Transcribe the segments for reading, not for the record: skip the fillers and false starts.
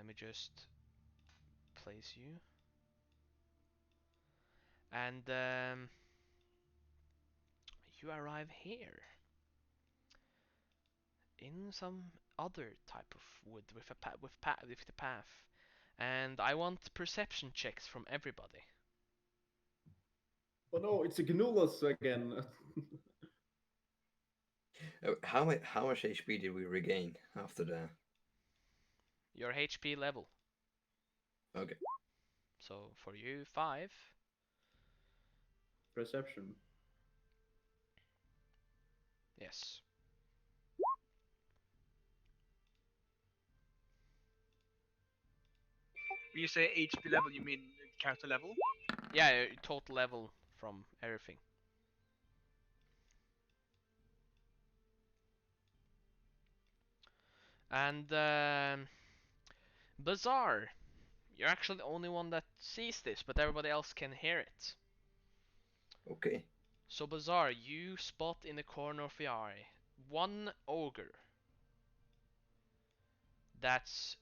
me just place you. And you arrive here in some other type of wood with with the path. And I want perception checks from everybody. Oh no, it's a Gnulus again. How much HP did we regain after the? Your HP level. Okay. So for you, 5. Perception. Yes. When you say HP level, you mean character level? Yeah, total level from everything. And Bazaar, you're actually the only one that sees this, but everybody else can hear it. Okay. So Bazaar, you spot in the corner of your eye one ogre that's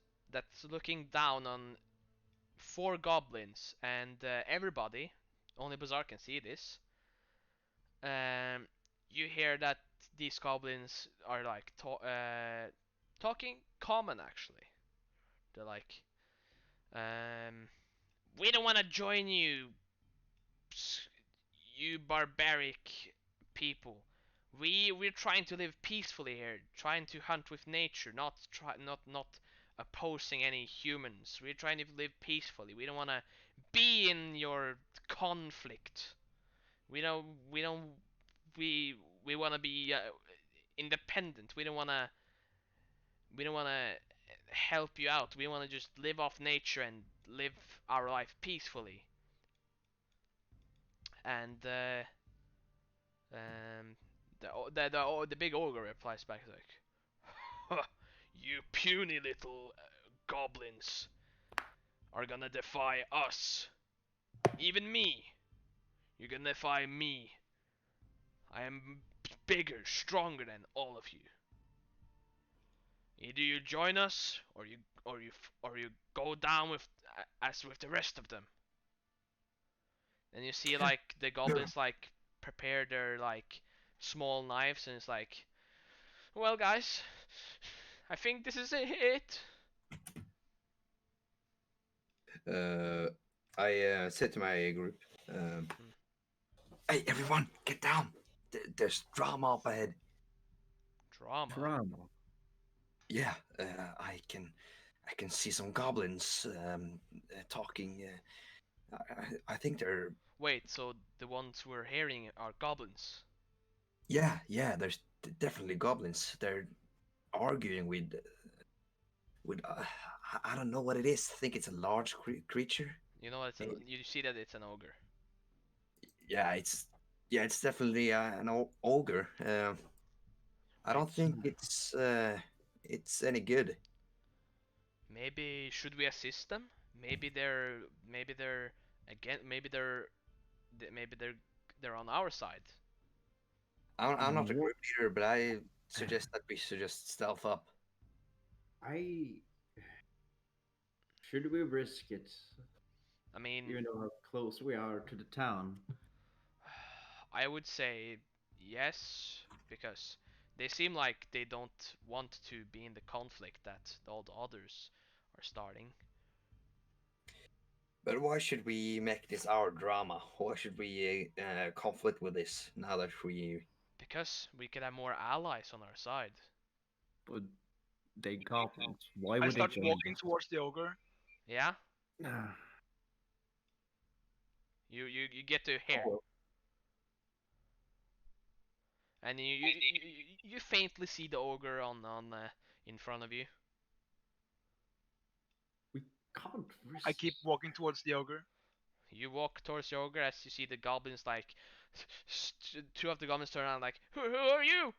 looking down on 4 goblins, and everybody, only Bazaar can see this. Um, you hear that these goblins are like talking common actually. They're like, we don't want to join you, you barbaric people. We're trying to live peacefully here, trying to hunt with nature, not opposing any humans. We're trying to live peacefully. We don't want to be in your conflict. We want to be independent. We don't want to help you out. We want to just live off nature and live our life peacefully. And um, the big ogre replies back like, "You puny little goblins are gonna defy us. Even me. You're gonna defy me. I am bigger, stronger than all of you. Either you join us, or you go down with as with the rest of them." And you see like the goblins like prepare their like small knives, and it's like, well guys, I think this is it. Uh, I said to my group, "Hey, everyone, get down! There's drama up ahead." Drama. Drama. Yeah, I can see some goblins talking. I think they're Wait, so the ones we're hearing are goblins? yeah. There's definitely goblins. They're arguing with I don't know what it is. I think it's a large creature. You know it's an Eh, you see that it's an ogre. Yeah, it's definitely an ogre. I Wait, don't think it's any good. maybe should we assist them? Maybe they're again maybe they're on our side. I'm not a What? group leader, but I suggest that we should just stealth up. I should we risk it? I mean, Even though how close we are to the town. I would say yes, because they seem like they don't want to be in the conflict that all the others are starting. But why should we make this our drama? Why should we conflict with this now that we? Because we could have more allies on our side. But they goblins. Why I would they start join walking us? towards the ogre. Yeah? Ah, You get to here. Oh, And you faintly see the ogre on in front of you. we can't risk. I keep walking towards the ogre. You walk towards the ogre as you see the goblins like two of the goblins turn around like, who are you?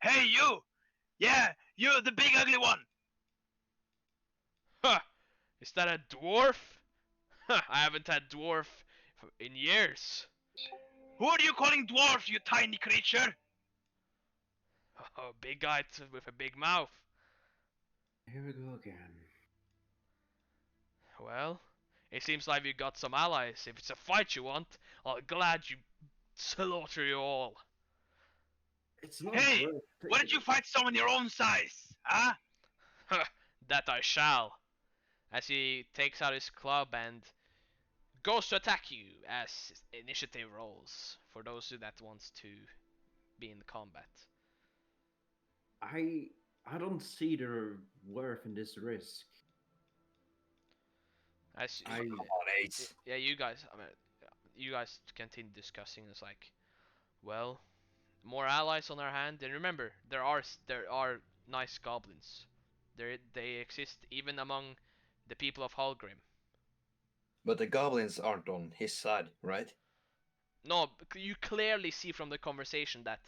Hey, you! Yeah, you, the big ugly one! Huh, is that a dwarf? Huh, I haven't had dwarf in years. Who are you calling dwarf, you tiny creature? Oh, big guy with a big mouth. Here we go again. Well, it seems like you got some allies. If it's a fight you want, I'll glad you slaughter you all. It's not Hey, worth why don't you fight someone your own size? Huh? That I shall. As he takes out his club and goes to attack you as initiative rolls for those that wants to be in combat. I don't see the worth in this risk. As I Come on, Ace. yeah, you guys. I mean, you guys continue discussing. It's like, well, more allies on our hand. And remember, there are nice goblins. They exist even among the people of Hallgrim. But the goblins aren't on his side, right? No, you clearly see from the conversation that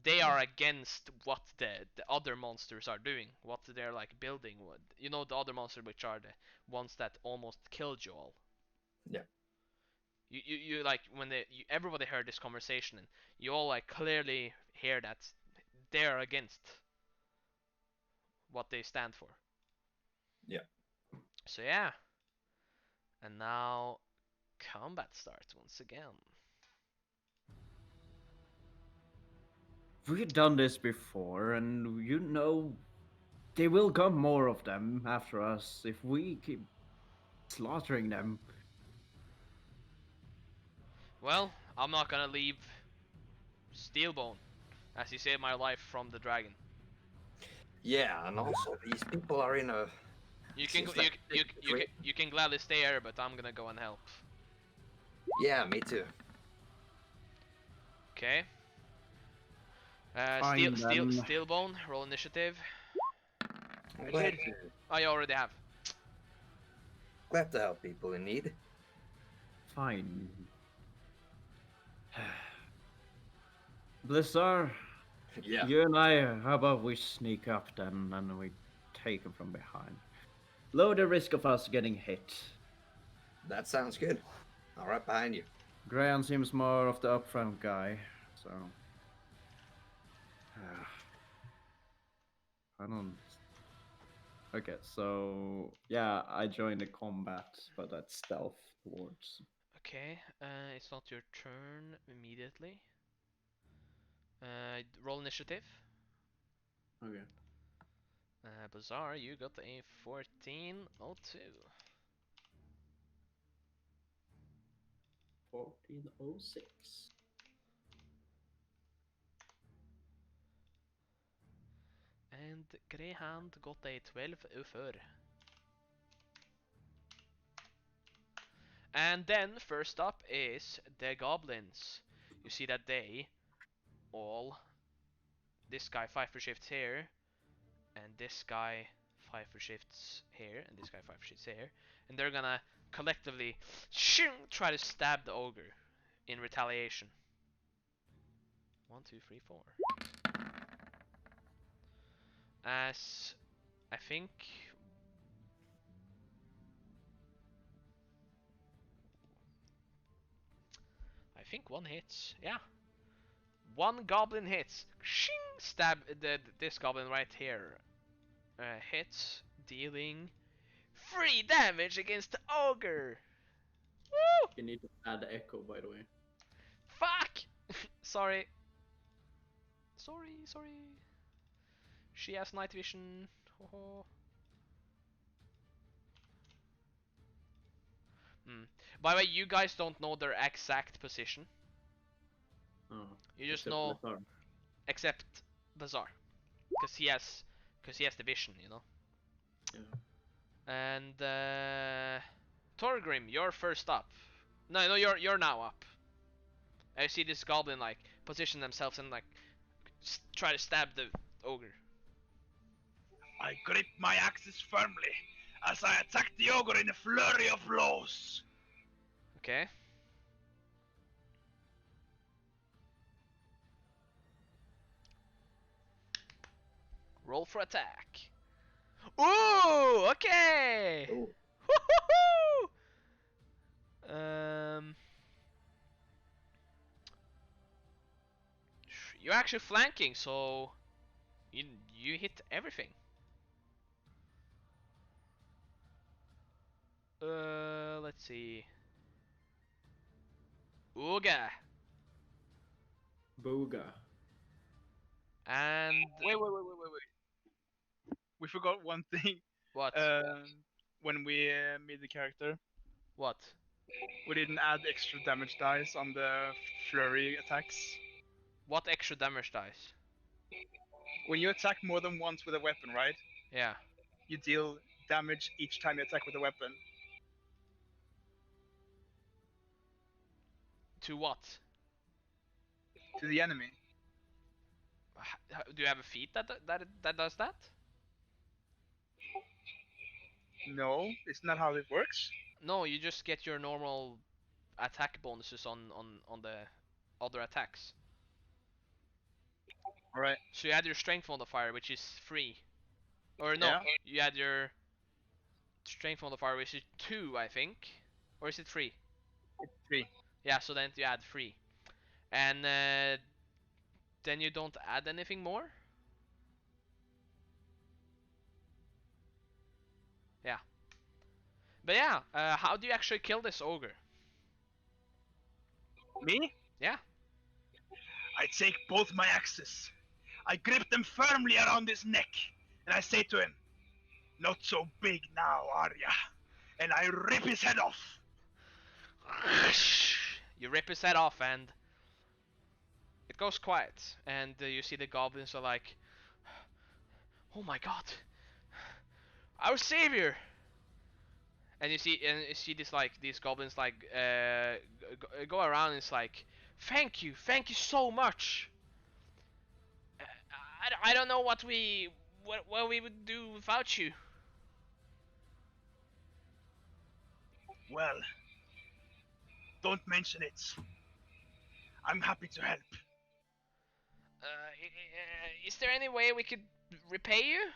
they are against what the other monsters are doing, what they're like building. You know, the other monsters which are the ones that almost killed you all. Yeah. You like when everybody heard this conversation and you all like clearly hear that they're against what they stand for. Yeah. So yeah, and now combat starts once again. we've done this before, and there will come more of them after us if we keep slaughtering them. Well, I'm not gonna leave Steelbone, as he saved my life from the dragon. Yeah, and also these people are in a. You can Seems like you can gladly stay here, but I'm gonna go and help. Yeah, me too. Okay. Fine, then. Steelbone, roll initiative. Glad, Oh, you already have. glad to help people in need. Fine. Blizzard, Yeah. you and I, how about we sneak up then and we take him from behind? Lower the risk of us getting hit. That sounds good. All right, behind you. Graham seems more of the upfront guy, so. I don't. Okay, so yeah, I joined the combat, but that's stealth towards. Okay. It's not your turn immediately. Roll initiative. Okay. Bazaar, you got a 1402. 1406. And Greyhound got a 1204. And then first up is the goblins. You see that they all, this guy 5 for shifts here, and this guy 5 for shifts here, and this guy 5 for shifts here, and they're gonna collectively try to stab the ogre in retaliation. 1, 2, 3, 4. As I think one hits. Yeah, one goblin hits. Stab this goblin right here. Hits, dealing 3 damage against the ogre. Woo! You need to add the echo, by the way. Fuck! Sorry. Sorry. She has night vision. Oh. By the way, you guys don't know their exact position. Oh, You just except know, Blizzard. except Bazaar, because he has the vision, you know. Yeah. And Torgrim, you're first up. No, you're now up. I see this goblin like position themselves and like try to stab the ogre. I grip my axes firmly as I attack the ogre in a flurry of blows. Okay. Roll for attack. Ooh, okay. Oh, Woohoo! You're actually flanking, so you hit everything. Let's see. Ooga. Booga. And Wait. We forgot one thing. what? When we made the character, What? we didn't add extra damage dice on the flurry attacks. What extra damage dice? When you attack more than once with a weapon, right? Yeah. You deal damage each time you attack with a weapon. To what? To the enemy. Do you have a feat that does that? No, isn't that how it works? No, you just get your normal attack bonuses on the other attacks. Alright. So you add your strength modifier, which is 3. Or no, Yeah. you add your strength modifier, which is 2, I think. Or is it 3? It's 3. Yeah, so then you add 3. And then you don't add anything more? Yeah. But yeah, how do you actually kill this ogre? Me? Yeah. I take both my axes. I grip them firmly around his neck, and I say to him, "Not so big now, are ya?" And I rip his head off. You rip his head off and it goes quiet. And you see the goblins are like, "Oh my god, our savior!" And you see this like these goblins like go around and it's like, thank you so much. I don't know what we would do without you. Well, don't mention it. I'm happy to help. Is there any way we could repay you?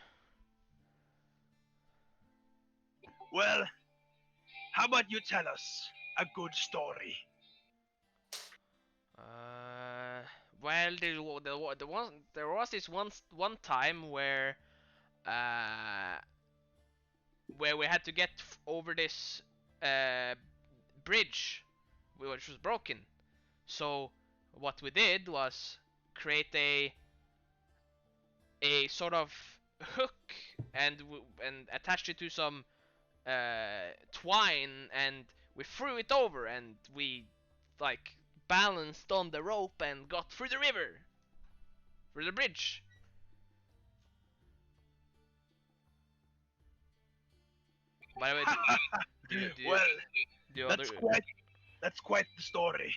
Well, how about you tell us a good story? Well, there was this one time uh, where we had to get over this uh, bridge, which was broken. So what we did was create a sort of hook and attached it to some twine, and we threw it over, and we like balanced on the rope and got through the river, through the bridge. By the way, Well, do that's other quite the story.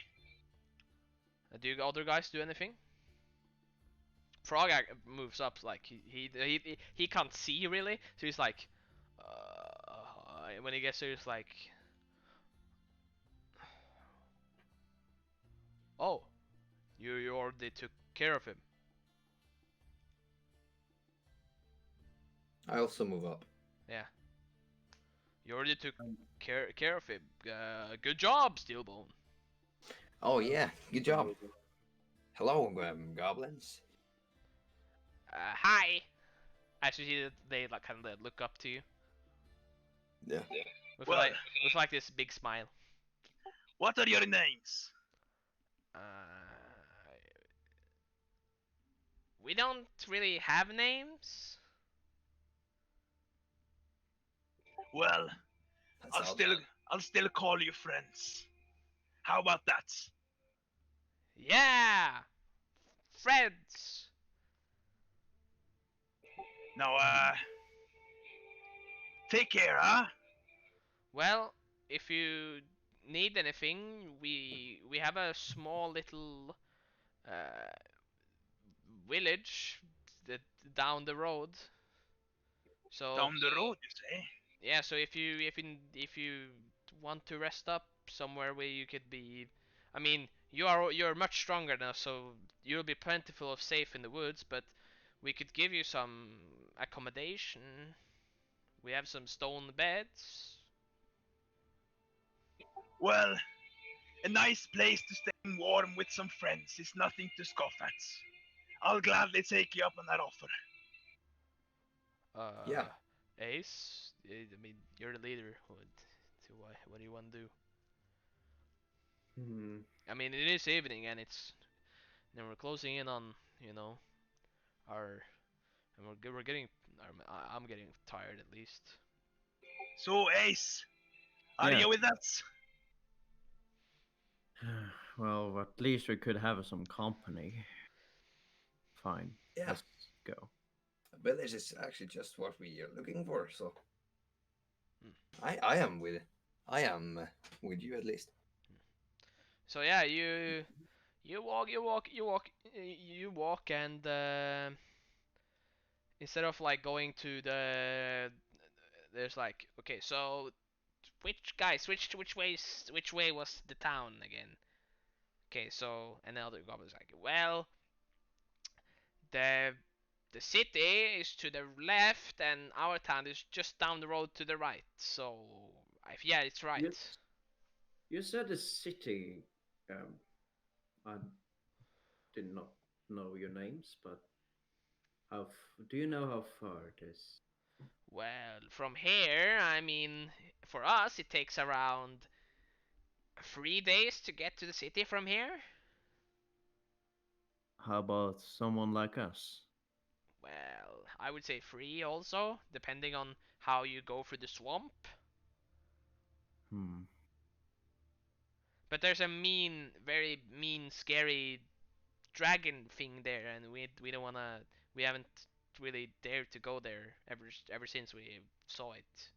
do you other guys do anything? Frog moves up like he can't see really, so he's like, when he gets there, he's like, oh, you already took care of him. I also move up. Yeah, you already took care of him. Good job, Steelbone. Oh yeah, good job. Hello, goblins. Hi. Actually, see that they like kind of look up to you Yeah. with Well- like this big smile. What are your names? We don't really have names. Well, That's I'll all. still call you friends. How about that? Yeah, friends. Now, take care, huh? Well, if you need anything, we have a small little village that down the road. So Down the road, you say? yeah, so if you want to rest up somewhere where you could be, I mean, you're much stronger now, so you'll be plentiful of safe in the woods. But we could give you some accommodation. We have some stone beds. Well, a nice place to stay warm with some friends is nothing to scoff at. I'll gladly take you up on that offer. Yeah. Ace, I mean, you're the leader. What do you want to do? Hmm. I mean, it is evening and we're closing in on you know our and we're getting I'm getting tired at least. So, Ace, are Yeah. you with us? Well, at least we could have some company. Fine. Yeah, Let's go. a village is actually just what we are looking for. So Hmm. I am with I am with you at least. So yeah, you walk, and instead of like going to there's like okay, so which way was the town again? Okay, so and the other goblin's like, well, the the city is to the left, and our town is just down the road to the right. So, yeah, it's You, right. you said the city. Um, I did not know your names, but do you know how far it is? Well, from here, I mean, for us, it takes around 3 days to get to the city from here. How about someone like us? Well, I would say three also, depending on how you go through the swamp. Hmm. But there's a mean, very mean, scary dragon thing there, and we don't wanna, we haven't really dared to go there ever since we saw it.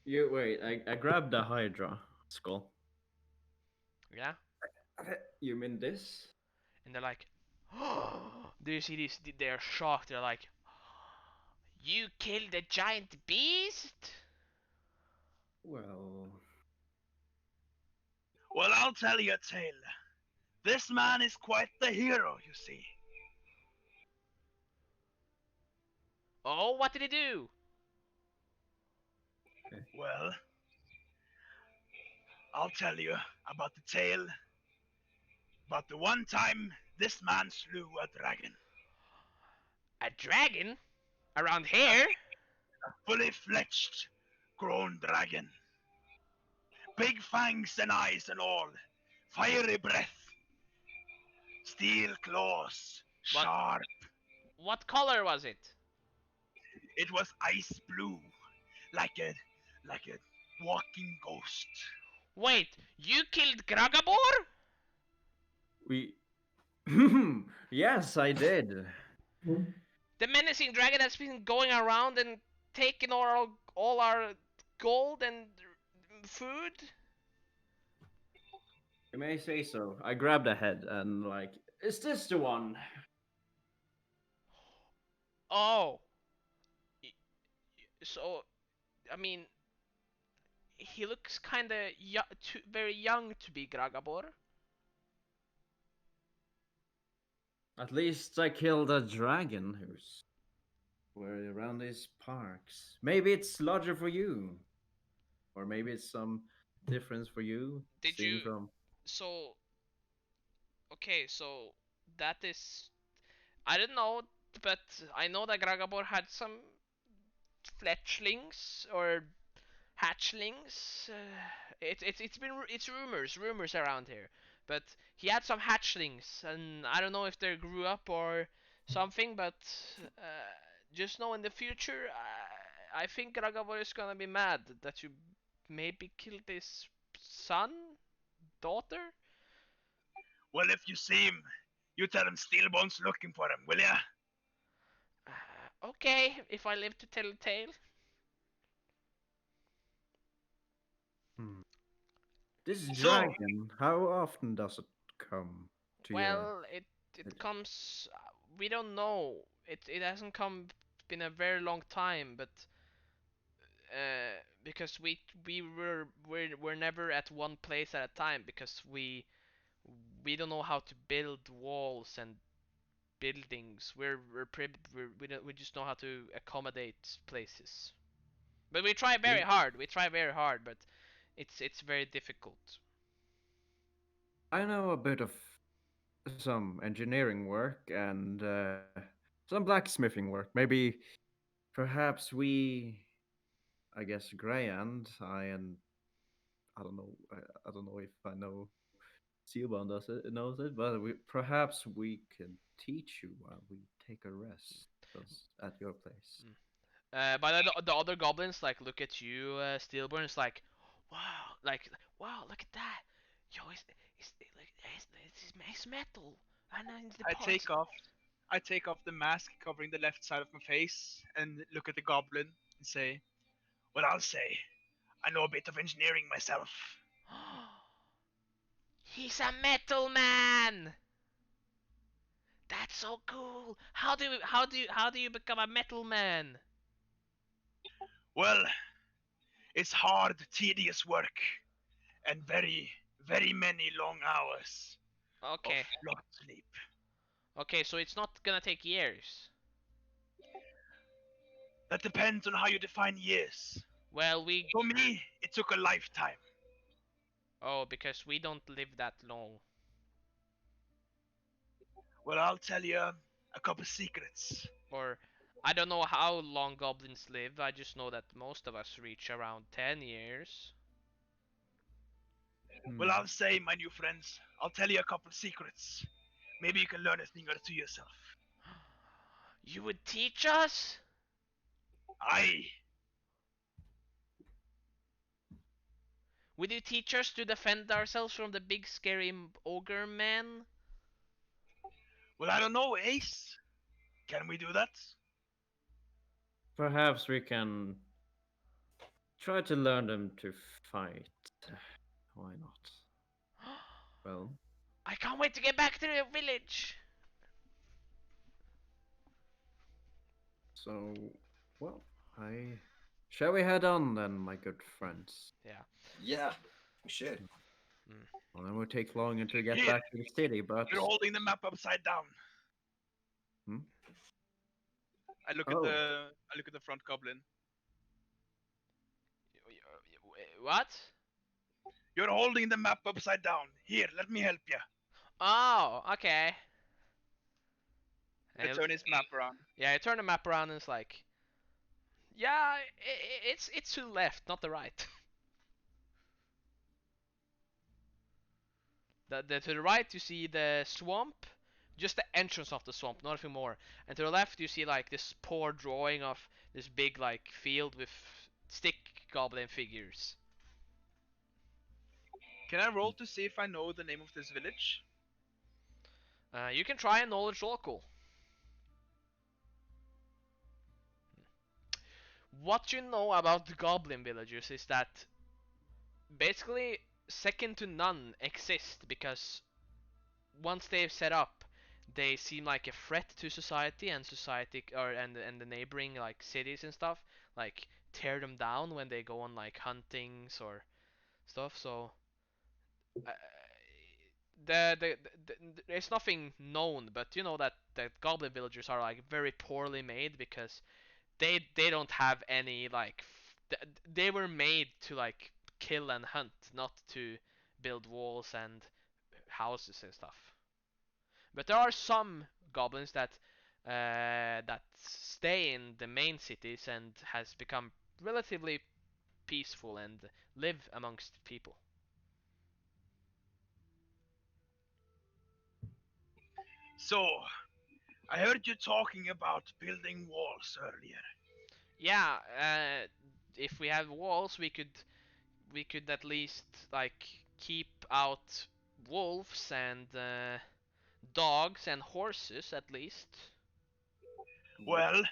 You wait. I grabbed the Hydra skull. Yeah, You mean this? and they're like, do you see this? They're shocked. They're like, you killed a giant beast? Well, Well, I'll tell you a tale. This man is quite the hero, you see. Oh, what did he do? Well, I'll tell you about the tale about the one time this man slew a dragon. A dragon? Around A here? fully fledged, grown dragon. Big fangs and eyes and all. Fiery breath. Steel claws. What Sharp. what color was it? It was ice blue. Like a like a walking ghost. Wait, you killed Gragabor? we. Yes, I did. The menacing dragon that's been going around and taking all our gold and food? You may say so. I grabbed a head and like, is this the one? Oh, so I mean, he looks kind of very young to be Gragabor. At least I killed a dragon who's were around these parks. Maybe it's larger for you, or maybe it's some difference for you. Did Seeing you from so okay, so that is I don't know, but I know that Gragabor had some fletchlings or hatchlings. It's rumors around here, but he had some hatchlings, and I don't know if they grew up or something. But just know in the future, I think Gragabor is gonna be mad that you maybe killed his son, daughter. Well, if you see him, you tell him Steelbone's looking for him, will ya? Okay, if I live to tell the tale. hmm. This So, dragon, how often does it come to your Well, it village? comes. We don't know. It hasn't come been a very long time, but because we're never at one place at a time because we don't know how to build walls and buildings. We just know how to accommodate places. But we try very You, hard. We try very hard, but it's very difficult. I know a bit of some engineering work and some blacksmithing work. Maybe, perhaps we I guess Greyand, I don't know. I don't know if I know Seabound knows it, but perhaps we can teach you while we take a rest at your place. But the other goblins like look at you, Steelborn. It's like, wow, wow, look at that. Yo, it's like it's metal. I know it's the I parts. take off the mask covering the left side of my face and look at the goblin and say, "Well, I'll say, I know a bit of engineering myself. He's a metal man. That's so cool. How do you become a metal man? Well, it's hard, tedious work, and very many long hours of Okay. not sleep. Okay, so it's not gonna take years. That depends on how you define years. Well, we For me, it took a lifetime. oh because we don't live that long. Well, I'll tell you a couple secrets. Or I don't know how long goblins live. I just know that most of us reach around 10 years. Well, Hmm. I'll say, my new friends, I'll tell you a couple secrets. Maybe you can learn a thing or two yourself. You would teach us? Aye. Would you teach us to defend ourselves from the big scary ogre man? Well, I don't know, Ace. Can we do that? Perhaps we can try to learn them to fight. Why not? Well, I can't wait to get back to the village. so, well, I shall we head on then, my good friends? Yeah. Yeah, we should. Well, then we'll take longer to get Here, back to the city, but you're holding the map upside down. Hmm? I look Oh. at the front goblin. What? You're holding the map upside down. Here, let me help you. Oh, okay. I turn his map around. Yeah, I turn the map around and it's like, yeah, it's to the left, not the right. To the right you see the swamp, just the entrance of the swamp, nothing more. And to the left you see like this poor drawing of this big like field with stick goblin figures. Can I roll to see if I know the name of this village? You can try a knowledge local. What you know about the goblin villagers is that basically second to none exist because once they've set up, they seem like a threat to society and society or and the neighboring like cities and stuff. Like tear them down when they go on like huntings or stuff. So uh, there's nothing known, but you know that goblin villagers are like very poorly made because they don't have any like they were made to like kill and hunt, not to build walls and houses and stuff. But there are some goblins that stay in the main cities and has become relatively peaceful and live amongst people. So, I heard you talking about building walls earlier. Yeah, if we have walls, we could at least like keep out wolves and dogs and horses at least. Well,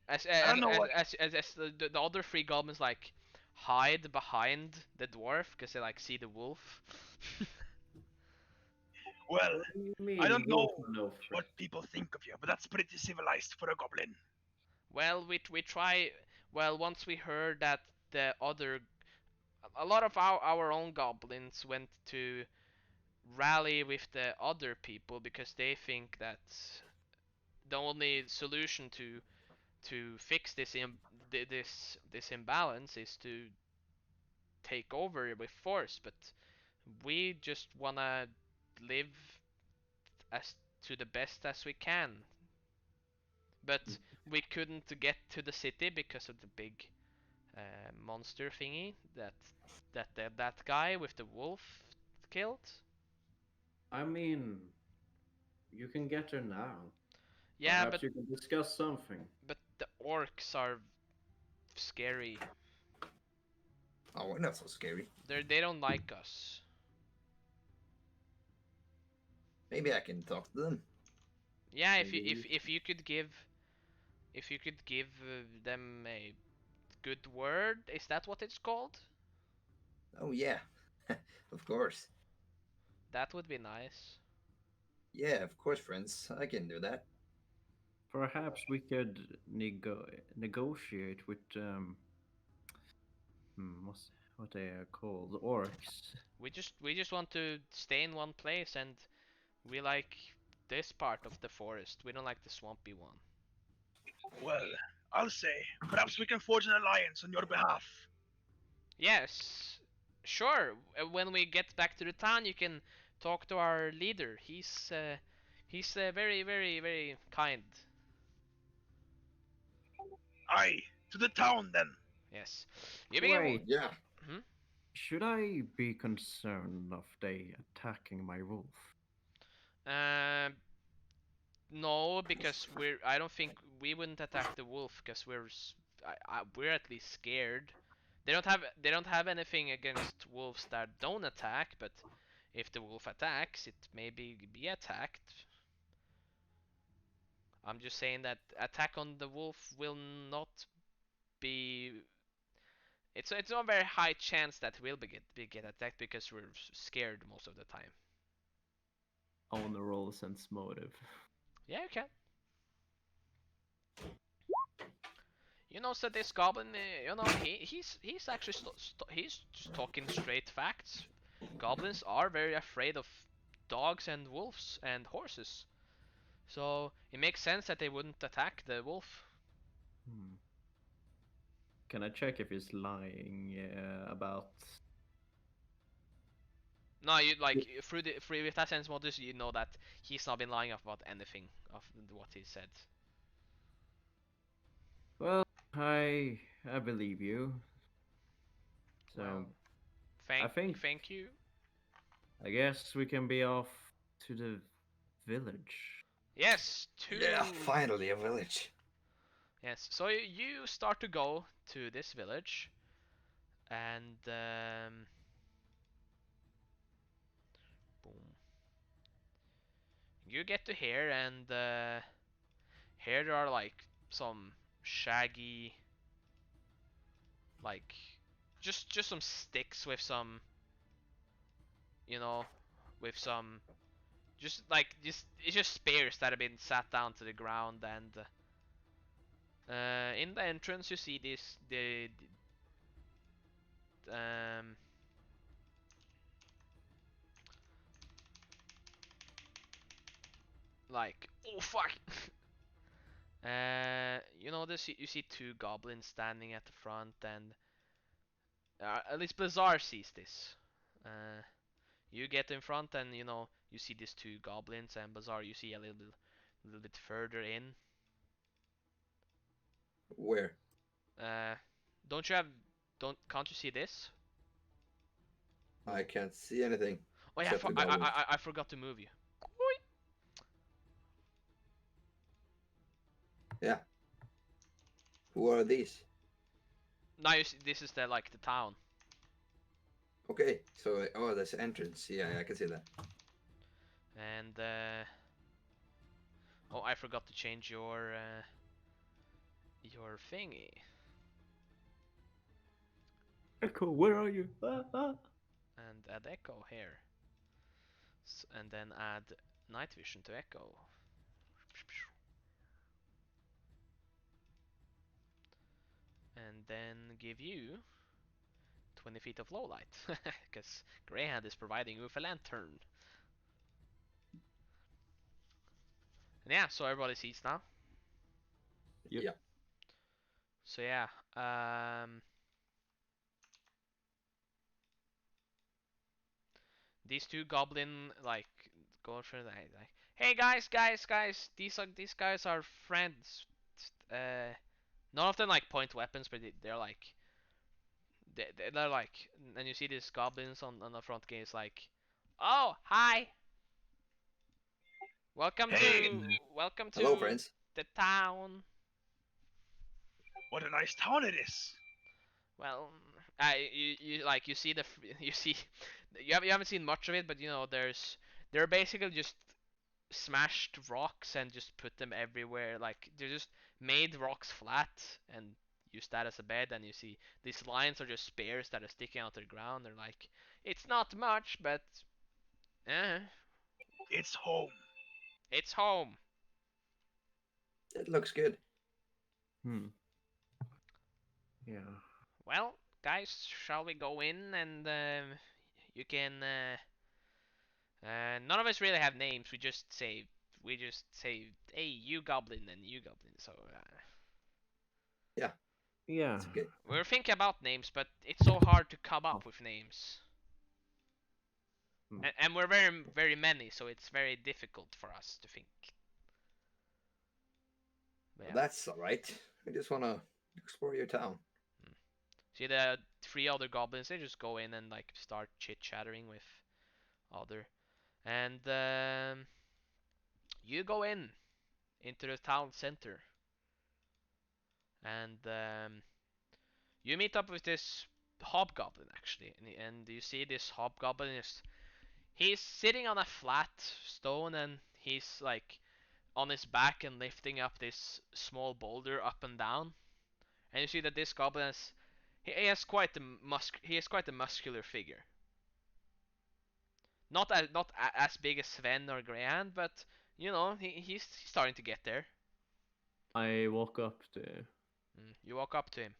As I don't and know what. as the other three goblins like hide behind the dwarf because they like see the wolf. Well, what do you I mean, don't know wolf no what threat? people think of you, but that's pretty civilized for a goblin. Well, we try. Well, once we heard that the other, a lot of our own goblins went to rally with the other people because they think that the only solution to fix this imbalance is to take over with force. But we just wanna live as to the best as we can. But we couldn't get to the city because of the big monster thingy that guy with the wolf killed. I mean, you can get her now. Yeah, Perhaps you can discuss something. but the orcs are scary. Oh, we're not so scary. They don't like us. Maybe I can talk to them. Yeah, Maybe. if you could give them a good word, is that what it's called? Oh yeah, of course. That would be nice. Yeah, of course, friends. I can do that. Perhaps we could negotiate with what they are called, orcs. We just want to stay in one place, and we like this part of the forest. We don't like the swampy one. Well, I'll say, perhaps we can forge an alliance on your behalf. Yes, sure. When we get back to the town, you can talk to our leader. He's very, very, very kind. Aye, to the town then. Yes. You begin. Wait, Yeah. Hmm? should I be concerned of they attacking my wolf? Um, no, because I don't think we wouldn't attack the wolf because we're at least scared. They don't have anything against wolves that don't attack, but if the wolf attacks, it may be attacked. I'm just saying that attack on the wolf will not be. It's not a very high chance that we'll get attacked because we're scared most of the time. On a roll sense motive. Yeah, you can. So this goblin, he's actually he's just talking straight facts. Goblins are very afraid of dogs and wolves and horses, so it makes sense that they wouldn't attack the wolf. Hmm. Can I check if he's lying about? No, you like through with that sense modus, you know that he's not been lying about anything of what he said. Well, I believe you. So Well, I thank think thank you. I guess we can be off to the village. Yes, Yeah, to finally a village. yes. So you start to go to this village, and boom. You get to here, and here there are like some shaggy, like just some sticks with some, you know, with some just like just it's just spears that have been sat down to the ground, and in the entrance you see this um like oh fuck. This you see two goblins standing at the front, and at least Bazaar sees this. Uh, you get in front, and you see these two goblins, and Bazaar you see a little bit further in. Where? Uh, don't you have don't can't you see this? I can't see anything Oh yeah, except the I, goblins. I forgot to move you. Yeah. Who are these? Now you see, this is the town, Okay, so oh, there's entrance. Yeah, I can see that. and oh I forgot to change your thingy, Echo, where are you? Ah. and add echo here, and then add night vision to echo, and then give you 20 feet of low light, because Greyhound is providing you with a lantern. And yeah, so everybody sees now. Yep. Yeah. So yeah, these two goblin like go for like, hey guys, these guys are friends. None of them like point weapons, but they're like they're like, and you see these goblins on the front gate. It's like, oh hi, Hey, welcome Hello, to friends. the town. what a nice town it is. Well, you like you see you see you haven't seen much of it, but you know they're basically just smashed rocks and just put them everywhere. Like they just made rocks flat and use that as a bed. And you see these lines are just spears that are sticking out of the ground. They're like, it's not much, but eh, It's home. it's home. It looks good. Hmm. Yeah. Well, guys, shall we go in and you can. None of us really have names. We just say, hey, you goblin and you goblin. So Yeah, Yeah. it's good. we're thinking about names, but it's so hard to come Oh. up with names. Hmm. And we're very many, so it's very difficult for us to think. But Well, yeah. that's all right. We just want to explore your town. See the three other goblins, they just go in and like start chit chattering with other. And you go in into the town center, and you meet up with this hobgoblin actually, and you see this hobgoblin is he's sitting on a flat stone, and he's like on his back and lifting up this small boulder up and down. And you see that this goblin has he has quite a muscular figure. Not as big as Sven or Graham, but you know he's starting to get there. I walk up to. You walk up to him.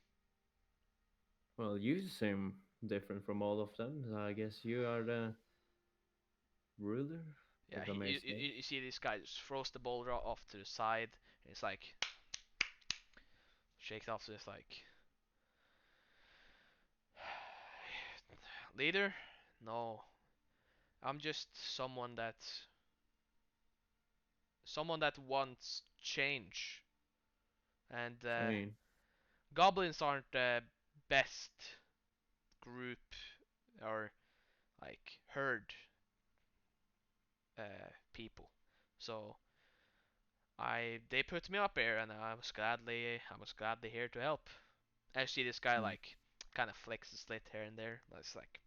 Well, you seem different from all of them. So I guess you are the ruler, Yeah, if I may say. you see this guy just throws the boulder off to the side. And it's like shakes off. This like leader. No, I'm just someone that wants change. And Fine. goblins aren't the best group or like herd people. So I they put me up here, and I was gladly here to help. I see this guy Hmm. like kind of flicks his slit here and there. That's like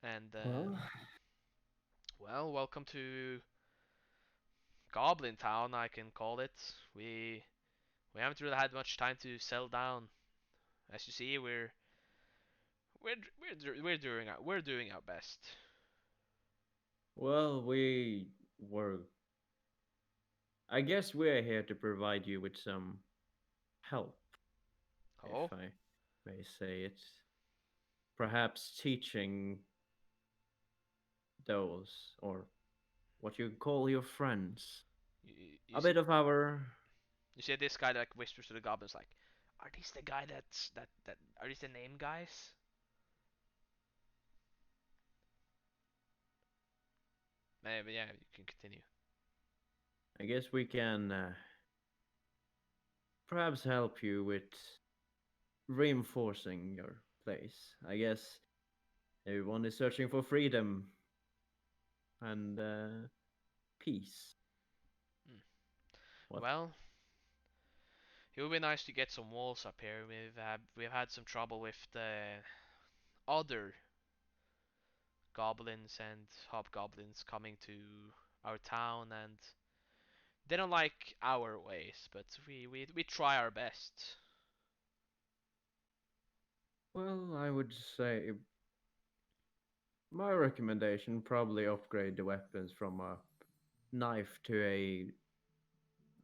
and Well, well, welcome to Goblin Town, I can call it. We haven't really had much time to settle down. As you see, we're doing our best. well, we were. I guess we're here to provide you with some help, if Oh, I may say it. Perhaps teaching those, or what you call your friends, you a see, bit of our. you see this guy like whispers to the goblins like, "Are these the guy that are these the name guys?" Maybe yeah, you can continue. I guess we can perhaps help you with reinforcing your place. I guess everyone is searching for freedom and peace. Hmm. What? Well, it would be nice to get some walls up here. We've had some trouble with the other goblins and hobgoblins coming to our town, and they don't like our ways, but we try our best. Well, I would say my recommendation probably upgrade the weapons from a knife to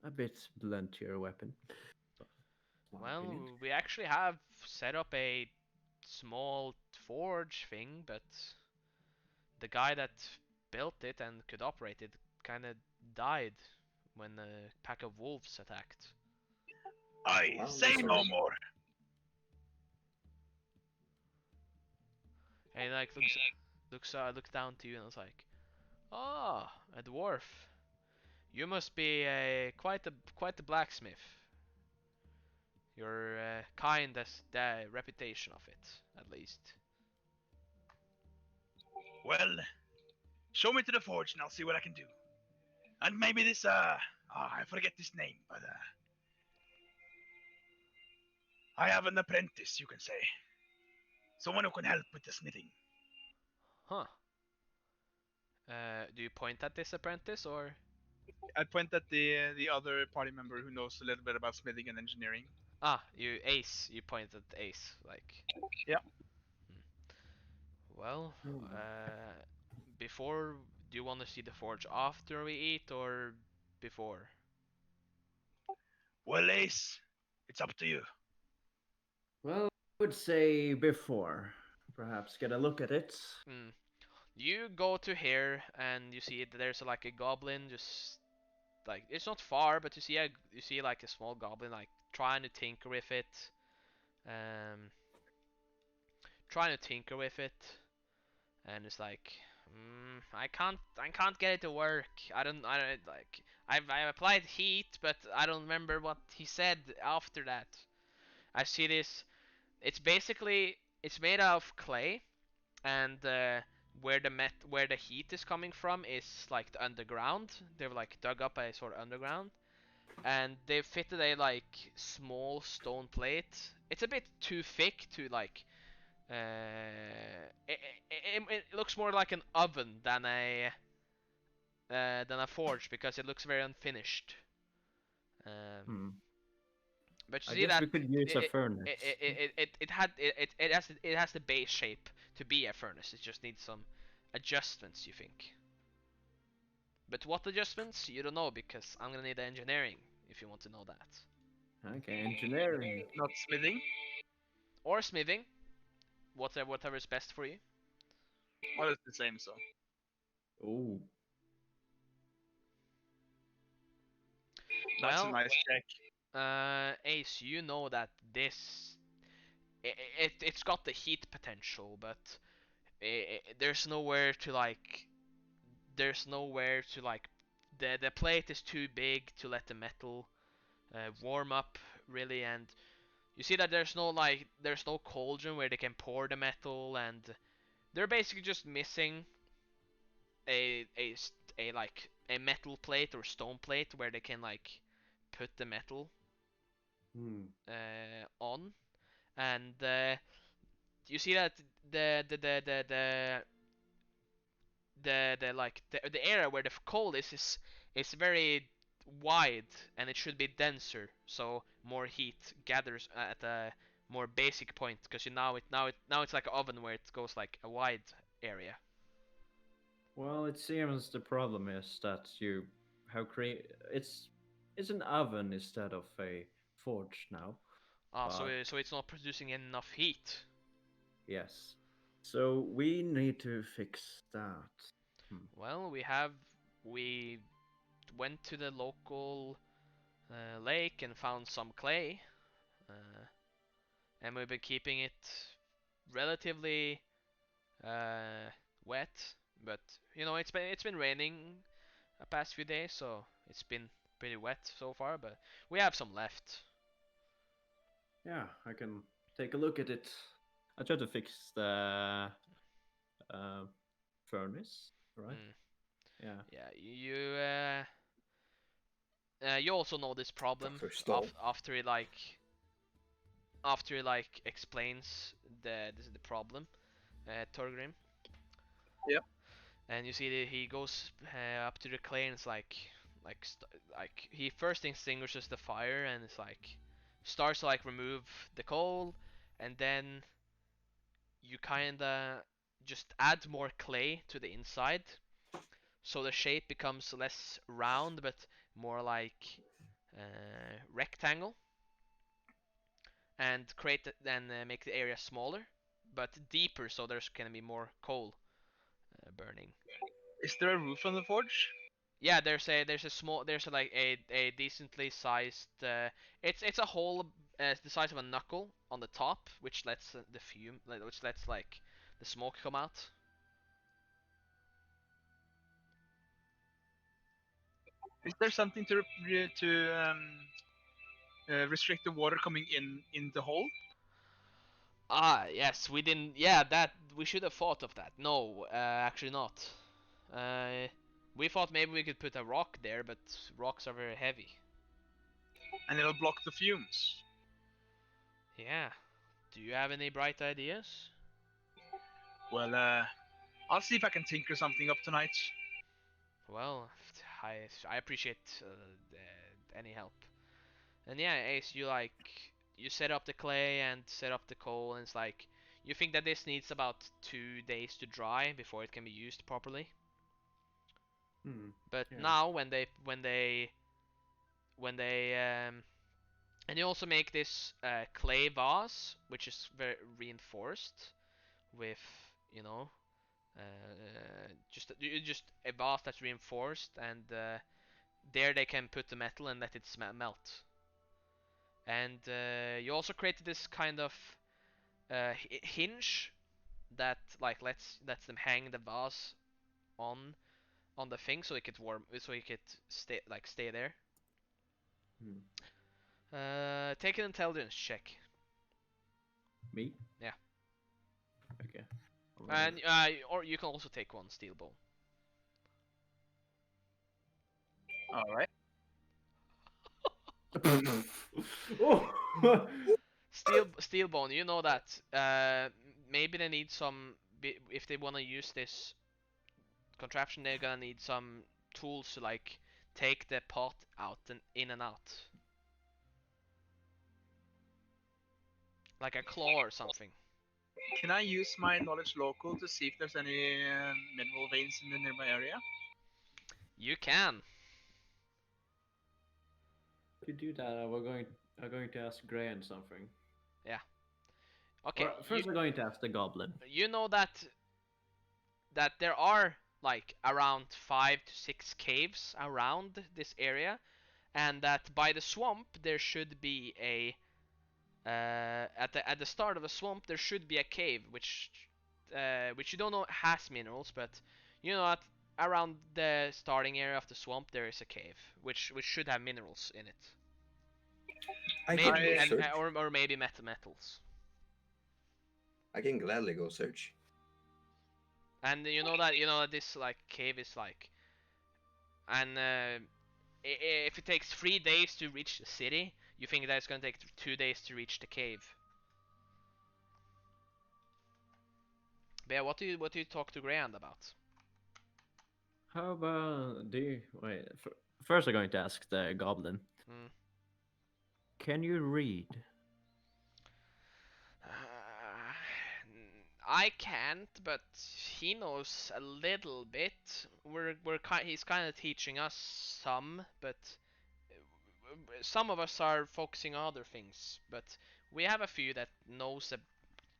a bit bluntier weapon. My opinion. Well, we actually have set up a small forge thing, but the guy that built it and could operate it kind of died when a pack of wolves attacked. Oh, I wow, say that's no sorry. more. And he like looks down to you and is like, "Ah, a dwarf. You must be quite the blacksmith. Your kind has the reputation of it, at least. Well, show me to the forge and I'll see what I can do. And maybe this, I forget his name, but, I have an apprentice, you can say. Someone who can help with the smithing. Huh. Do you point at this apprentice or? I point at the other party member who knows a little bit about smithing and engineering. Ah, you Ace. You point at Ace, like. Yeah. Well, Hmm. before, do you want to see the forge after we eat or before? Well, Ace, it's up to you. Well, I would say before. Perhaps get a look at it. Hmm. You go to here and you see there's like a goblin just like it's not far, but you see like a small goblin like trying to tinker with it, um, trying to tinker with it, and it's like, I can't get it to work. I don't like I've applied heat, but I don't remember what he said after that. I see this. It's basically it's made out of clay, and where the heat is coming from is like the underground. They've like dug up a sort of underground, and they've fitted a like small stone plate. It's a bit too thick to like. It looks more like an oven than a forge because it looks very unfinished. Um, Hmm. but you I see guess that we could use a it furnace. it has the base shape to be a furnace. It just needs some adjustments, you think. But what adjustments? You don't know because I'm gonna need engineering if you want to know that. Okay, engineering. Not smithing. Or smithing, whatever is best for you. Well, it's the same, so. Oh, That's a Well, nice check. Ace, you know that this it's got the heat potential, but there's nowhere to like the plate is too big to let the metal warm up really, and you see that there's no cauldron where they can pour the metal, and they're basically just missing a like a metal plate or stone plate where they can like put the metal hmm. on, and you see that the area where the coal is very wide, and it should be denser, so more heat gathers at a more basic point, because now it's like an oven where it goes like a wide area. Well, it seems the problem is that you have create it's an oven instead of a forge now. But So it's not producing enough heat. yes, so we need to fix that. Hmm. Well, we went to the local lake and found some clay, uh, and we've been keeping it relatively uh, wet. But you know, it's been raining the past few days, so it's been pretty wet so far. But we have some left. Yeah, I can take a look at it. I try to fix the uh, furnace, right? Mm, Yeah. yeah, you also know this problem Dr. Stall. after he like explains the problem, Torgrim. Yep. And you see that he goes up to the clay, and it's like he first extinguishes the fire, and it's like starts to like remove the coal, and then you kinda just add more clay to the inside, so the shape becomes less round but more like rectangle, and make the area smaller but deeper, so there's gonna be more coal burning. Is there a roof on the forge? Yeah, there's like a decently sized it's a hole the size of a knuckle on the top, which lets the fume which lets like the smoke come out. Is there something to restrict the water coming in the hole? Ah, yes, we didn't. Yeah, that we should have thought of that. No, actually not. Uh, we thought maybe we could put a rock there, but rocks are very heavy. And it'll block the fumes. Yeah. Do you have any bright ideas? Well, I'll see if I can tinker something up tonight. Well, I appreciate any help. And yeah, Ace, you set up the clay and set up the coal, and it's like you think that this needs about 2 days to dry before it can be used properly. Hmm. But Yeah. now when they and you also make this clay vase, which is very reinforced with you know just a vase that's reinforced, and there they can put the metal and let it melt. And you also created this kind of hinge that like lets them hang the vase on on the thing so it could warm so it could stay there. Hmm. Take an intelligence check. Me? Yeah. Okay. And or you can also take one steel bone. All right. Oh! Steel bone. You know that maybe they need some if they want to use this contraption. They're gonna need some tools to like take the pot out and in and out, like a claw or something. Can I use my knowledge local to see if there's any mineral veins in the nearby area? You can. To do that, I'm going to ask Graham something. Okay. Or first, we're going to ask the goblin. You know that there are like around 5 to 6 caves around this area, and that by the swamp there should be a at the start of the swamp there should be a cave which you don't know has minerals, but you know that around the starting area of the swamp there is a cave which should have minerals in it. I Maybe can go and search. or maybe metals. I can gladly go search. And you know that this like cave is like, and if it takes 3 days to reach the city, you think that it's gonna take 2 days to reach the cave. But yeah, what do you talk to Grand about? How about do you wait? First, I'm going to ask the goblin. Hmm. Can you read? I can't, but he knows a little bit. He's kind of teaching us some, but some of us are focusing on other things. But we have a few that knows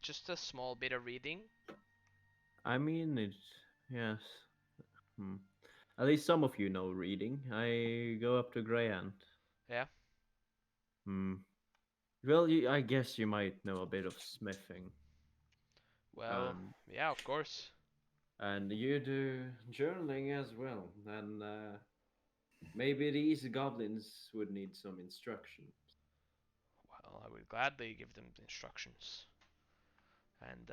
just a small bit of reading. I mean, it's yes. Hmm. At least some of you know reading. I go up to Graham. Yeah. Hmm. Well, I guess you might know a bit of smithing. Well, Um, yeah, of course. and you do journaling as well. And maybe these goblins would need some instruction. Well, I would gladly give them the instructions. And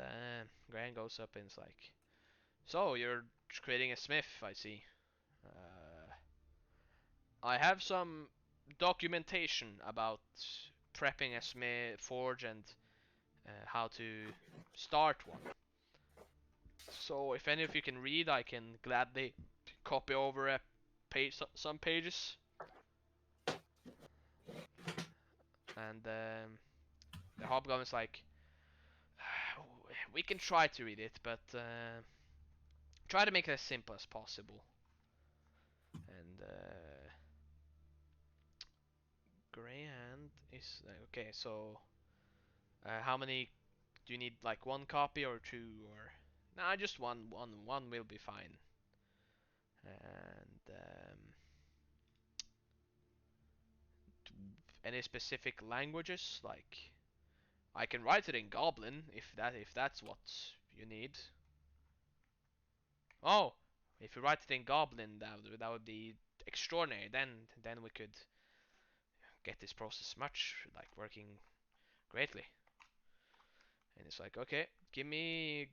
Gran goes up and is like, "So you're creating a smith, I see. I have some documentation about prepping a smith forge and how to start one. So if any of you can read, I can gladly copy over a page, some pages." And the hobgoblin's like, "We can try to read it, but try to make it as simple as possible." And Greyhand is okay. So how many do you need? Like one copy or two, or nah, just one. One will be fine. And any specific languages? Like I can write it in Goblin if that's what you need. Oh, if you write it in Goblin, that would be extraordinary. Then we could get this process much like working greatly. And it's like, okay, give me.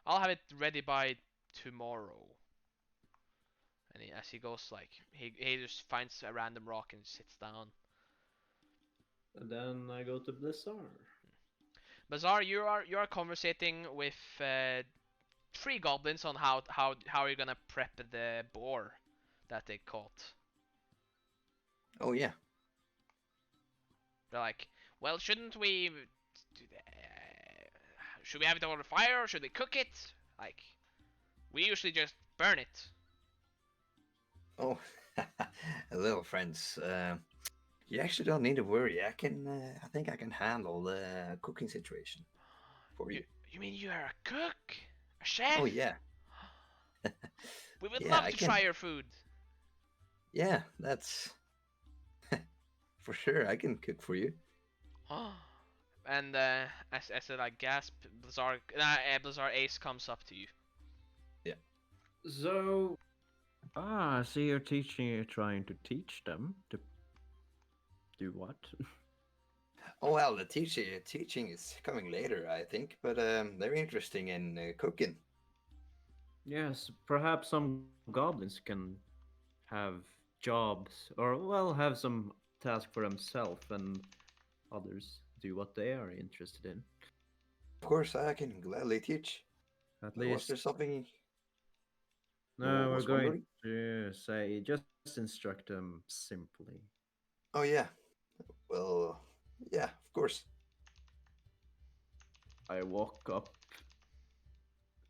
I'll have it ready by tomorrow. And as he goes, like he just finds a random rock and sits down. And then I go to Blizzard. Bazaar, you are conversating with three goblins on how you're gonna prep the boar that they caught. Oh yeah. They're like, well, should we have it over the fire or should we cook it? Like, we usually just burn it. Oh, little friends. You actually don't need to worry. I can. I think I can handle the cooking situation for you. You mean you are a cook? A chef? Oh yeah. We would Yeah, love I to can. try your food. Yeah, that's for sure. I can cook for you. And as I like gasp, Blizzard Ace comes up to you. Yeah. So, I see you're trying to teach them to do what? Oh well, the teaching is coming later, I think. But they're interesting in cooking. Yes, perhaps some goblins can have jobs, or well, have some task for themselves, and others do what they are interested in. Of course, I can gladly teach. At Was there least, something you no, we're was going wondering? to say just instruct them simply. Oh yeah. Well, yeah, of course. I walk up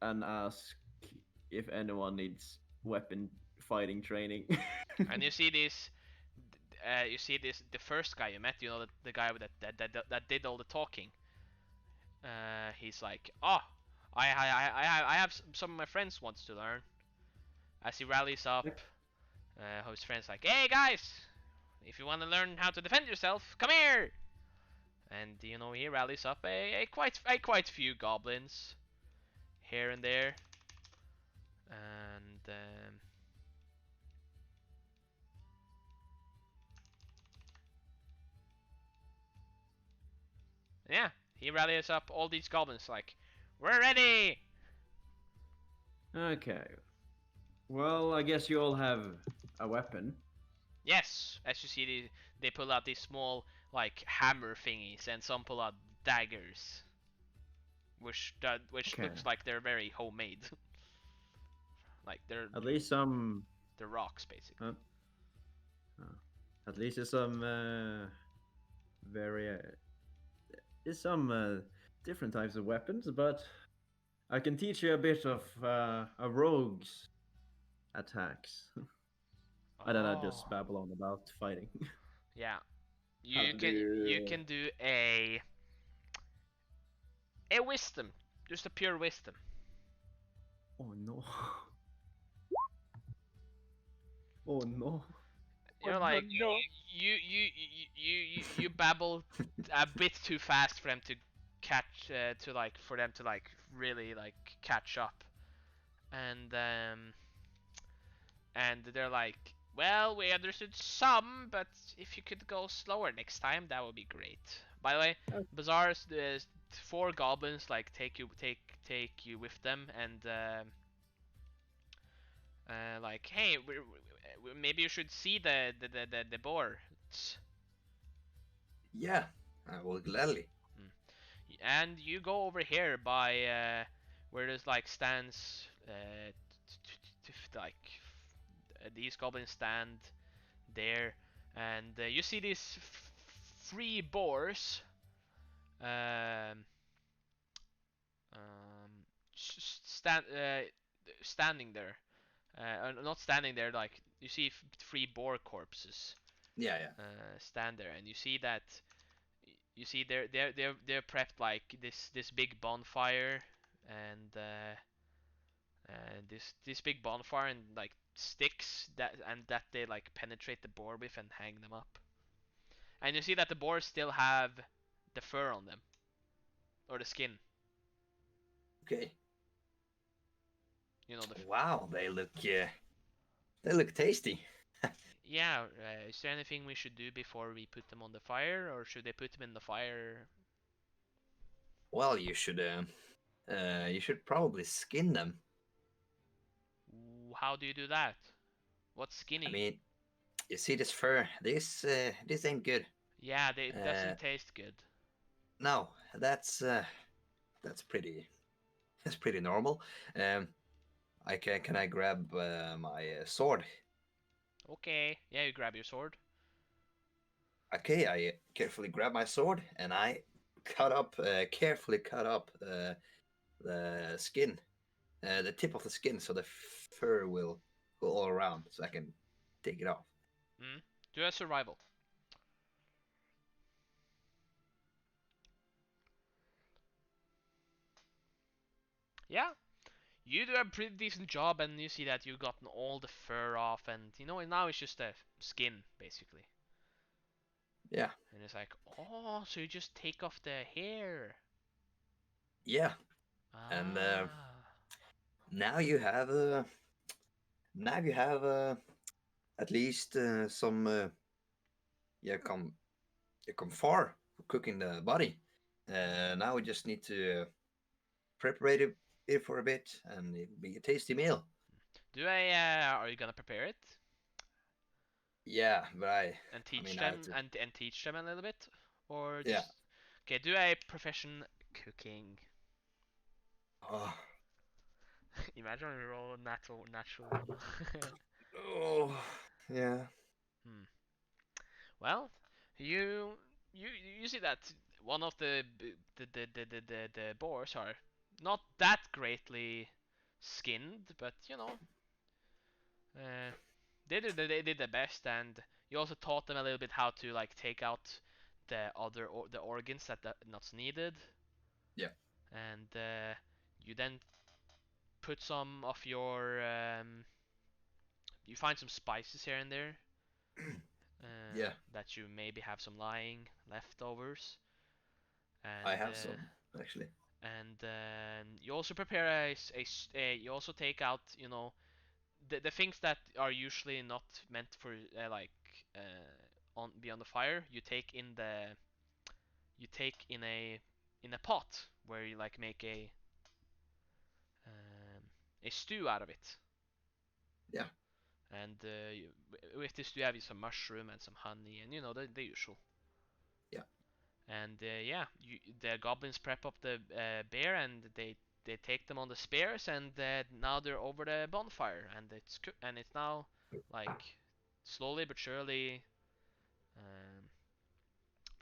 and ask if anyone needs weapon fighting training. And you see this the first guy you met. You know the guy that did all the talking. He's like, oh, I have some of my friends wants to learn. As he rallies up, his friends like, hey guys, if you want to learn how to defend yourself, come here. And he rallies up a quite few goblins here and there, and yeah, he rallies up all these goblins like, we're ready. Okay. Well, I guess you all have a weapon. Yes, as you see, they pull out these small like hammer thingies, and some pull out daggers, which Okay. looks like they're very homemade. Like they're At least some. they're rocks basically. At least there's some very. There's some different types of weapons, but I can teach you a bit of a rogue's attacks. And then I just Oh, babble on about fighting. yeah. How You to can you do. can do a wisdom, just a pure wisdom. Oh no. Oh no. You're Oh, like no. you babble a bit too fast for them to catch for them to like really like catch up, and they're like, well, we understood some, but if you could go slower next time, that would be great. By the way, Okay. Bazaar's there's four goblins like take you with them, and like, hey, maybe you should see the boar. Yeah, I will gladly. And you go over here by where there's like stands, like these goblins stand there, and you see these three boars um, standing there. Not standing there, like you see three boar corpses Yeah, yeah. stand there, and you see that they're prepped like this big bonfire, and this big bonfire and like sticks that they like penetrate the boar with and hang them up. And you see that the boars still have the fur on them or the skin. Okay. You know the Wow, they look tasty. yeah, is there anything we should do before we put them on the fire, or should they put them in the fire? Well, you should probably skin them. How do you do that? What's I skinning? mean, you see this fur? This ain't good. Yeah, it Uh, doesn't taste good. no, that's pretty that's pretty normal. Um, can I grab my sword? Okay, yeah, you grab your sword. Okay, I carefully grab my sword and I carefully cut up the skin, the tip of the skin, so the fur will go all around, so I can take it off. Hmm? Do a survival. Yeah, you do a pretty decent job, and you see that you've gotten all the fur off, and now it's just a skin basically. Yeah, And it's like, oh, so you just take off the hair. yeah, and Ah. now you have at least some yeah come far for cooking the body. Now we just need to prepare it for a bit, and it'll be a tasty meal. Are you gonna prepare it Yeah, but and I teach mean, I have them to. and teach them a little bit, or Yeah. just okay? Do a profession cooking. Oh, Imagine we roll a natural one. oh, yeah. Hmm. Well, you you you see that one of the boars are not that greatly skinned, but uh, they did their best, and you also taught them a little bit how to like take out the organs that not needed, Yeah. and you then put some of your you find some spices here and there Yeah, that you maybe have some lying leftovers, I and have some actually. you also prepare you also take out the things that are usually not meant for on be on the fire. You take in a pot where you like make a stew out of it. Yeah, And with this stew you have some mushroom and some honey and the usual. yeah, And yeah, the goblins prep up the bear, and they take them on the spears, and now they're over the bonfire, and it's now like slowly but surely um,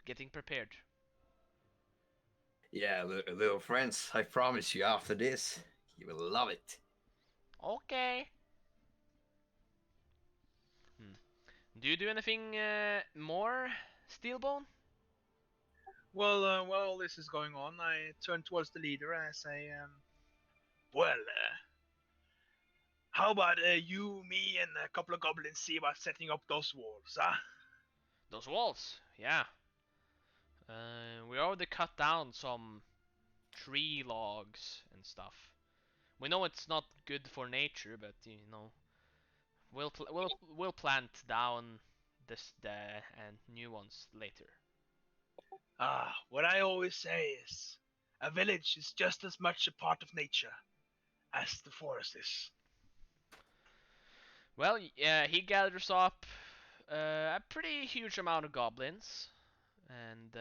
getting prepared. yeah. Little friends, I promise you, after this, you will love it. Okay. Hmm. Do you do anything more, Steelbone? Well, while all this is going on, I turn towards the leader and I say, well, how about you, me, and a couple of goblins see about setting up those walls, huh? Those walls, yeah. We already cut down some tree logs and stuff. We know it's not good for nature, but we'll plant down the and new ones later. Ah, what I always say is, a village is just as much a part of nature as the forest is. Well, he gathers up a pretty huge amount of goblins, and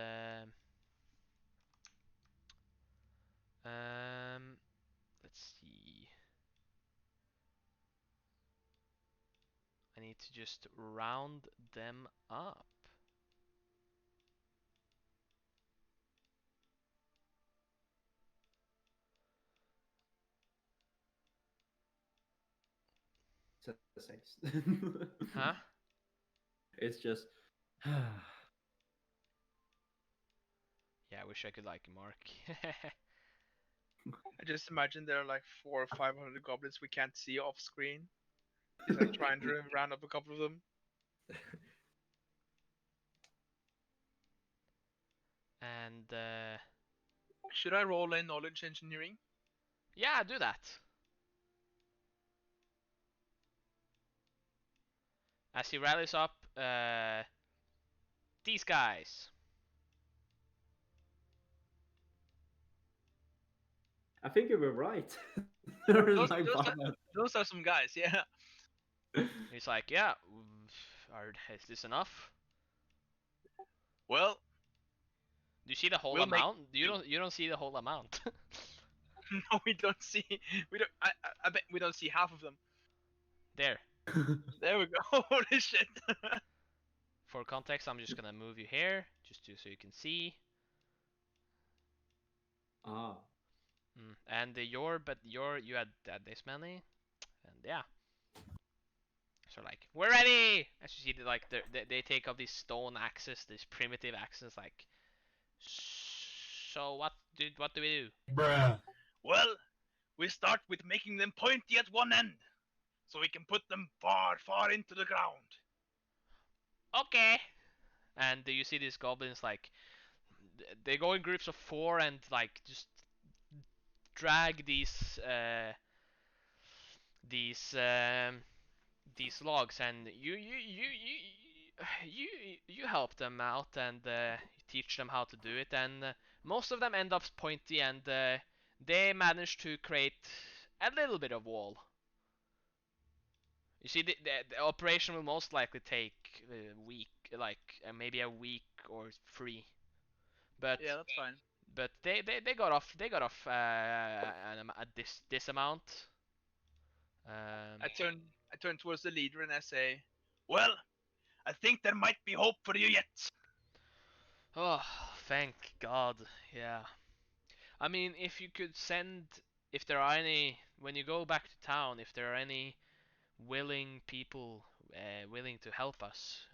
let's see. I need to just round them up. So 6. Huh? It's just. Yeah, I wish I could like mark. I just imagine there are like 400 or 500 goblins we can't see off screen. He's like trying to round up a couple of them. And Should I roll in knowledge engineering? yeah, do that. as he rallies up these guys. I think you were right. There is Those, like those, are, five. those are some guys, yeah. He's like, yeah, is this enough? Well, Do you see the whole we'll make amount? You don't see the whole amount. no, we don't see. We don't. I bet we don't see half of them. There. There we go. Holy shit. For context, I'm just gonna move you here, so you can see. Ah. And you had this many, and yeah. So like, we're ready. As you see, like they take up these stone axes, these primitive axes. Like, so what do we do? Well, we start with making them pointy at one end, so we can put them far, far into the ground. Okay. And you see these goblins like they go in groups of 4 and like just drag these these logs, and you help them out and you teach them how to do it, and most of them end up pointy, and they manage to create a little bit of wall. You see, the operation will most likely take a week, like maybe a week or 3, but Yeah, that's fine. they got off this amount. I turn towards the leader and I say, "Well, I think there might be hope for you yet." Oh, thank God. Yeah. I mean, if you could send, if there are any, when you go back to town, if there are any willing people willing to help us,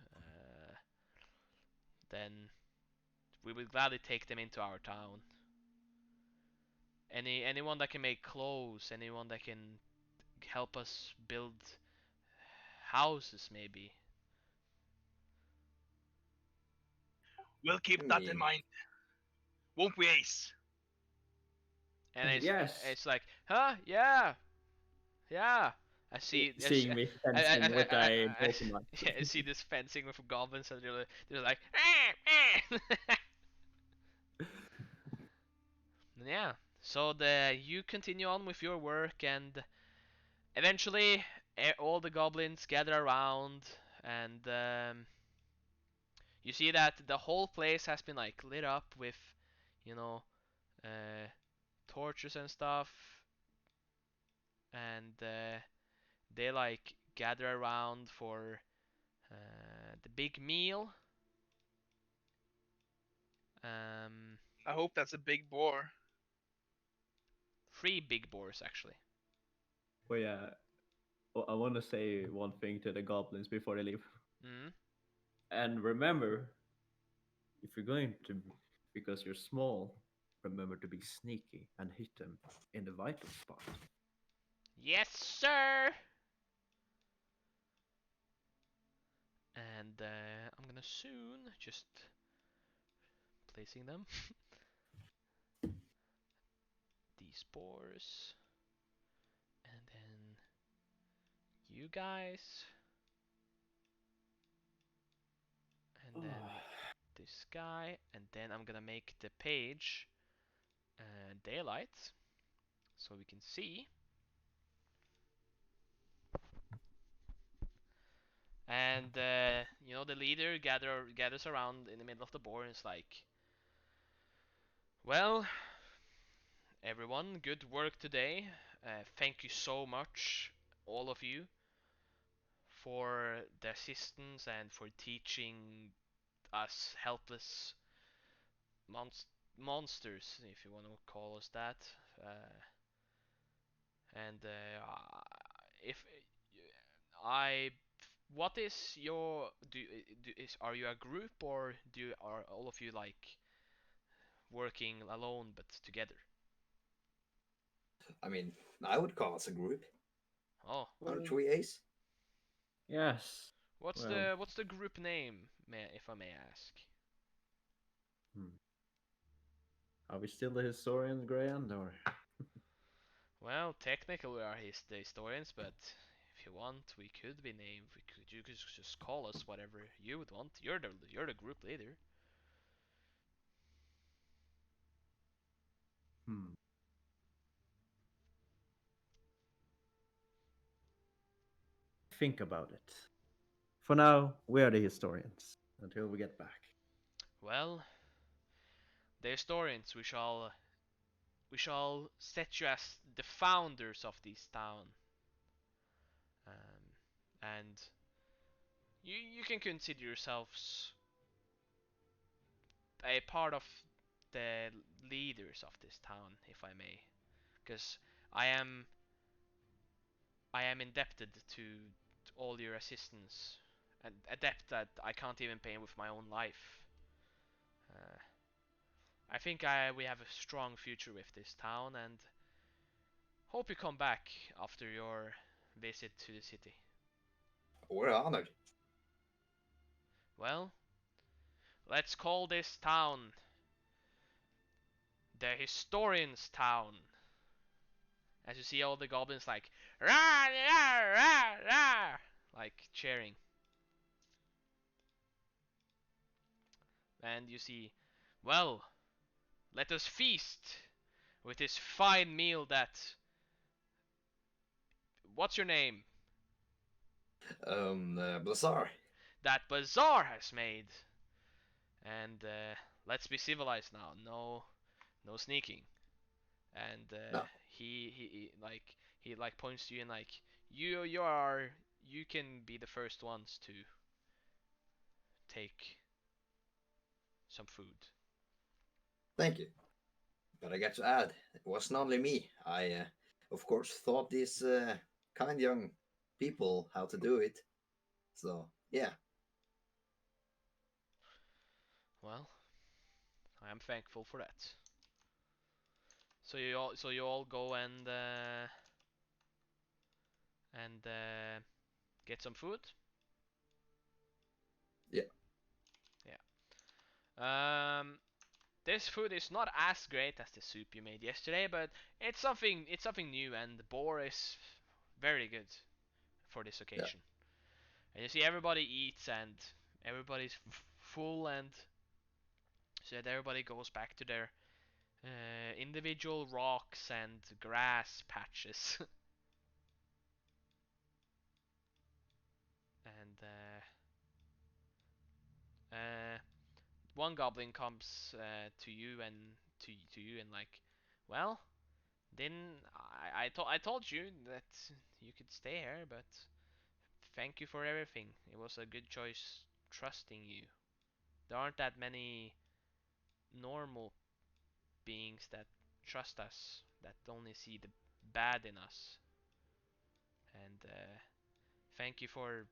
then we will gladly take them into our town. Anyone that can make clothes, anyone that can help us build houses, maybe. We'll I keep that in mean, mind, won't we, Ace? And Yes. it's like, huh? Yeah, yeah. I see. Seeing me fencing with a broken knife. Yeah, I see this fencing with goblins, and they're like, yeah. So you continue on with your work, and eventually all the goblins gather around, and you see that the whole place has been like lit up with, you know, uh, torches and stuff, and they like gather around for the big meal. Um, I hope that's a big boar. 3 big boars actually. Well, yeah. Well, I want to say one thing to the goblins before they leave. Mm. And remember, if you're going to, because you're small, remember to be sneaky and hit them in the vital spot. Yes, sir. And I'm gonna soon just placing them. These boars, and then you guys, and then this guy, and then I'm gonna make the page daylight so we can see. And the leader gathers around in the middle of the board and is like, well, everyone, good work today. Thank you so much, all of you, for the assistance and for teaching us helpless monsters, if you want to call us that. Uh, and if I, what is your are you a group, or are all of you like working alone but together? I mean, I would call us a group. Oh, Aren't we, Ace? Yes. what's Well, the group name, if I may ask? hmm. Are we still the historians, Grand, or? Well, technically we are the historians, but you want, we could be named. You could just call us whatever you would want. You're the group leader. Hmm. Think about it. For now, we are the historians until we get back. Well, the historians, we shall set you as the founders of this town, and you can consider yourselves a part of the leaders of this town, if I may, because I am I am indebted to all your assistance, and a debt that I can't even pay with my own life. Uh, I think we have a strong future with this town, and hope you come back after your visit to the city. We're honored. Well, let's call this town the Historian's Town. As you see all the goblins like rah rah rah rah, like cheering, and you see, well, let us feast with this fine meal that. What's your name? Blazar. That Bazaar has made. And let's be civilized now. No sneaking. And No, he points to you and like you can be the first ones to take some food. thank you. But I got to add, it wasn't only me. I, of course, taught these kind young people how to do it. So, yeah. Well, I am thankful for that. So you all go and get some food. Yeah. Yeah. This food is not as great as the soup you made yesterday, but it's something new, and the boar is very good for this Yeah. occasion. And you see everybody eats and everybody's full, and so that everybody goes back to their individual rocks and grass patches. And one goblin comes to you and to you and like, well, didn't I told you that you could stay here, but thank you for everything. It was a good choice trusting you. There aren't that many normal beings that trust us, that only see the bad in us. And thank you for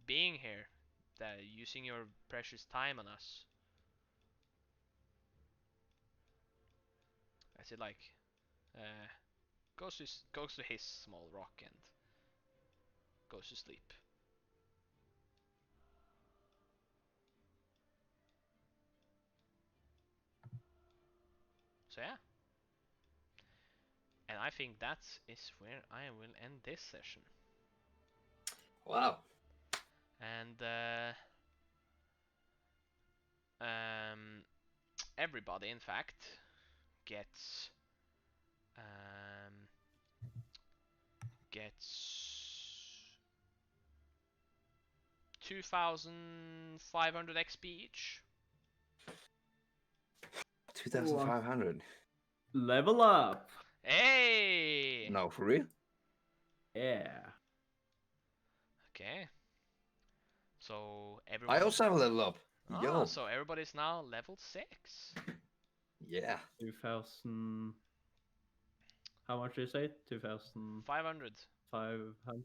being here, that using your precious time on us. I said like uh, goes to his small rock and goes to sleep. So yeah, and I think that is where I will end this session. Wow. And um, everybody, in fact, gets um, gets 2,500 XP each. 2,500. Level up! Hey! No, for real? Yeah. Okay. So I everyone. also have a level up. Yo. So everybody's now level 6. Yeah. 2,000. How much do you say? 2,500. 500.